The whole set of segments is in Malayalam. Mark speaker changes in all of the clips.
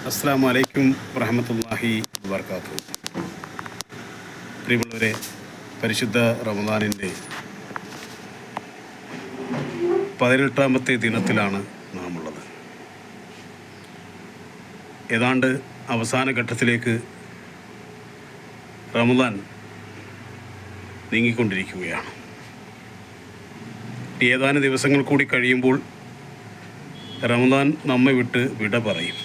Speaker 1: അസ്സലാമു അലൈക്കും വറഹ്മത്തുള്ളാഹി വബറകാതുഹു. പ്രിയമുള്ളവരെ, പരിശുദ്ധ റമദാനിൻ്റെ 18ാമത്തെ ദിനത്തിലാണ് നാം ഉള്ളത്. ഏതാണ്ട് അവസാന ഘട്ടത്തിലേക്ക് റമദാൻ നീങ്ങിക്കൊണ്ടിരിക്കുകയാണ്. ഏതാനും ദിവസങ്ങൾ കൂടി കഴിയുമ്പോൾ റമദാൻ നമ്മെ വിട്ട് വിട പറയും.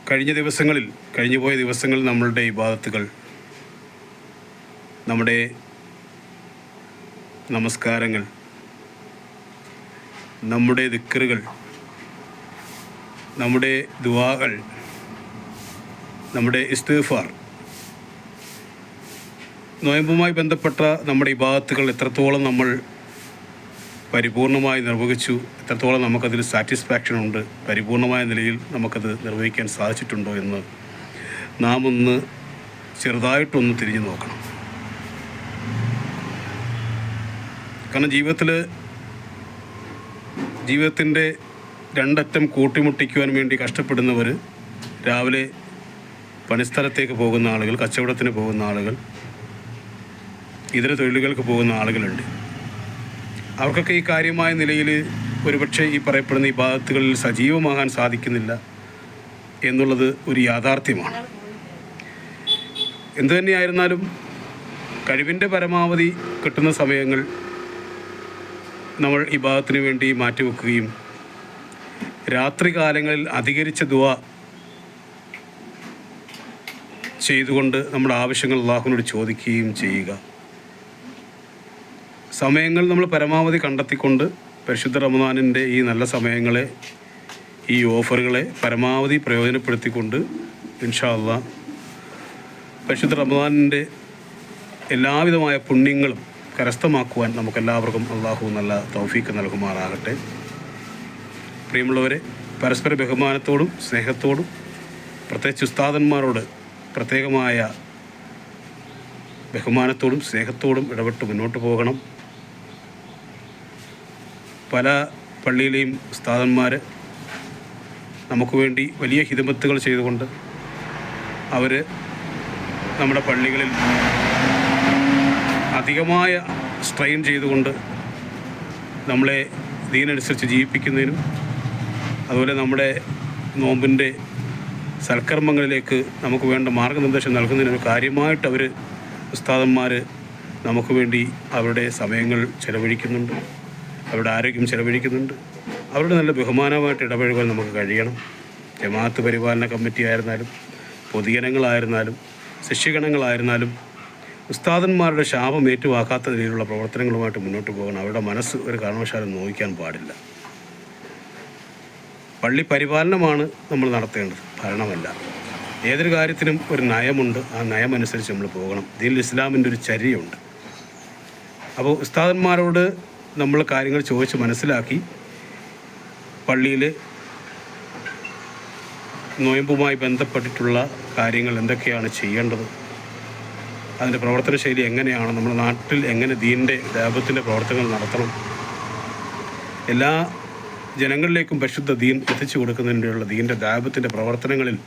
Speaker 1: കഴിഞ്ഞുപോയ ദിവസങ്ങളിൽ നമ്മളുടെ ഇബാദത്തുകൾ, നമ്മുടെ നമസ്കാരങ്ങൾ, നമ്മുടെ ദിക്റുകൾ, നമ്മുടെ ദുആകൾ, നമ്മുടെ ഇസ്തിഗ്ഫാർ, നോയമ്പുമായി ബന്ധപ്പെട്ട നമ്മുടെ ഇബാദത്തുകൾ എത്രത്തോളം നമ്മൾ പരിപൂർണമായി നിർവഹിച്ചു, എത്രത്തോളം നമുക്കതിൽ സാറ്റിസ്ഫാക്ഷൻ ഉണ്ട്, പരിപൂർണമായ നിലയിൽ നമുക്കത് നിർവഹിക്കാൻ സാധിച്ചിട്ടുണ്ടോ എന്ന് നാം ഒന്ന് ചെറുതായിട്ടൊന്ന് തിരിഞ്ഞു നോക്കണം. കാരണം ജീവിതത്തിൻ്റെ രണ്ടറ്റം കൂട്ടിമുട്ടിക്കുവാൻ വേണ്ടി കഷ്ടപ്പെടുന്നവർ, രാവിലെ പണിസ്ഥലത്തേക്ക് പോകുന്ന ആളുകൾ, കച്ചവടത്തിന് പോകുന്ന ആളുകൾ, ഇതര തൊഴിലുകൾക്ക് പോകുന്ന ആളുകളുണ്ട്. അവർക്കൊക്കെ ഈ കാര്യമായ നിലയിൽ ഒരുപക്ഷെ ഈ പറയപ്പെടുന്ന ഇബാദത്തുകളിൽ സജീവമാകാൻ സാധിക്കുന്നില്ല എന്നുള്ളത് ഒരു യാഥാർത്ഥ്യമാണ്. എന്തുതന്നെയായിരുന്നാലും കഴിവിൻ്റെ പരമാവധി കിട്ടുന്ന സമയങ്ങൾ നമ്മൾ ഇബാദത്തിന് വേണ്ടി മാറ്റിവെക്കുകയും രാത്രി കാലങ്ങളിൽ അധികരിച്ച ദുആ ചെയ്തുകൊണ്ട് നമ്മുടെ ആവശ്യങ്ങൾ അല്ലാഹുവിനോട് ചോദിക്കുകയും ചെയ്യുക. സമയങ്ങൾ നമ്മൾ പരമാവധി കണ്ടെത്തിക്കൊണ്ട് പരിശുദ്ധ റമദാനിൻ്റെ ഈ നല്ല സമയങ്ങളെ, ഈ ഓഫറുകളെ പരമാവധി പ്രയോജനപ്പെടുത്തിക്കൊണ്ട് ഇൻഷാ അല്ലാഹ് പരിശുദ്ധ റമദാനിൻ്റെ എല്ലാവിധമായ പുണ്യങ്ങളും കരസ്ഥമാക്കുവാൻ നമുക്കെല്ലാവർക്കും അല്ലാഹു നല്ല തൗഫീക്ക് നൽകുമാറാകട്ടെ. പ്രിയമുള്ളവരെ, പരസ്പര ബഹുമാനത്തോടും സ്നേഹത്തോടും, പ്രത്യേകിച്ച് ഉസ്താദന്മാരോട് പ്രത്യേകമായ ബഹുമാനത്തോടും സ്നേഹത്തോടും ഇടപെട്ട് മുന്നോട്ട് പോകണം. പല പള്ളിയിലെയും ഉസ്താദന്മാർ നമുക്ക് വേണ്ടി വലിയ ഹിദമത്തുകൾ ചെയ്തുകൊണ്ട് അവർ നമ്മുടെ പള്ളികളിൽ അധികമായ സ്ട്രെയിൻ ചെയ്തുകൊണ്ട് നമ്മളെ ദീനനുസരിച്ച് ജീവിപ്പിക്കുന്നതിനും അതുപോലെ നമ്മുടെ നോമ്പിൻ്റെ സൽക്കർമ്മങ്ങളിലേക്ക് നമുക്ക് വേണ്ട മാർഗനിർദ്ദേശം നൽകുന്നതിനും കാര്യമായിട്ട് അവർ ഉസ്താദന്മാർ നമുക്ക് വേണ്ടി അവരുടെ സമയങ്ങൾ ചെലവഴിക്കുന്നുണ്ട്, അവരുടെ ആരോഗ്യം ചെലവഴിക്കുന്നുണ്ട്. അവരുടെ നല്ല ബഹുമാനമായിട്ട് ഇടപഴകാൻ നമുക്ക് കഴിയണം. ജമാഅത്ത് പരിപാലന കമ്മിറ്റി ആയിരുന്നാലും, പൊതുജനങ്ങളായിരുന്നാലും, ശിഷ്യഗണങ്ങളായിരുന്നാലും ഉസ്താദന്മാരുടെ ശാപം ഏറ്റുവാക്കാത്ത രീതിയിലുള്ള പ്രവർത്തനങ്ങളുമായിട്ട് മുന്നോട്ട് പോകണം. അവരുടെ മനസ്സ് ഒരു കാരണവശാലും നോവിക്കാൻ പാടില്ല. പള്ളി പരിപാലനമാണ് നമ്മൾ നടത്തേണ്ടത്, ഭരണമല്ല. ഏതൊരു കാര്യത്തിനും ഒരു നയമുണ്ട്, ആ നയമനുസരിച്ച് നമ്മൾ പോകണം. ദീനുൽ ഇസ്ലാമിൻ്റെ ഒരു ചര്യയുണ്ട്. അപ്പോൾ ഉസ്താദന്മാരോട് നമ്മൾ കാര്യങ്ങൾ ചോദിച്ച് മനസ്സിലാക്കി പള്ളിയിൽ നോയമ്പുമായി ബന്ധപ്പെട്ടിട്ടുള്ള കാര്യങ്ങൾ എന്തൊക്കെയാണ് ചെയ്യേണ്ടത്, അതിൻ്റെ പ്രവർത്തന ശൈലി എങ്ങനെയാണ്, നമ്മുടെ നാട്ടിൽ എങ്ങനെ ദീനിൻ്റെ ദാപത്തിൻ്റെ പ്രവർത്തനങ്ങൾ നടത്തണം, എല്ലാ ജനങ്ങളിലേക്കും പരിശുദ്ധ ദീൻ എത്തിച്ചു കൊടുക്കുന്നതിനുള്ള ദീൻ്റെ ദാപത്തിൻ്റെ പ്രവർത്തനങ്ങളിൽ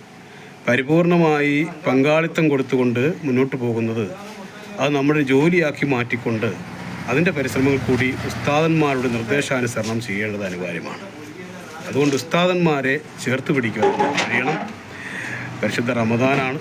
Speaker 1: പരിപൂർണമായി പങ്കാളിത്തം കൊടുത്തുകൊണ്ട് മുന്നോട്ട് പോകുന്നത്, അത് നമ്മുടെ ജോലിയാക്കി മാറ്റിക്കൊണ്ട് അതിൻ്റെ പരിശ്രമങ്ങൾ കൂടി ഉസ്താദന്മാരുടെ നിർദ്ദേശാനുസരണം ചെയ്യേണ്ടത് അനിവാര്യമാണ്. അതുകൊണ്ട് ഉസ്താദന്മാരെ ചേർത്ത് പിടിക്കുവാൻ കഴിയണം. പരിശുദ്ധ റമദാനാണ്.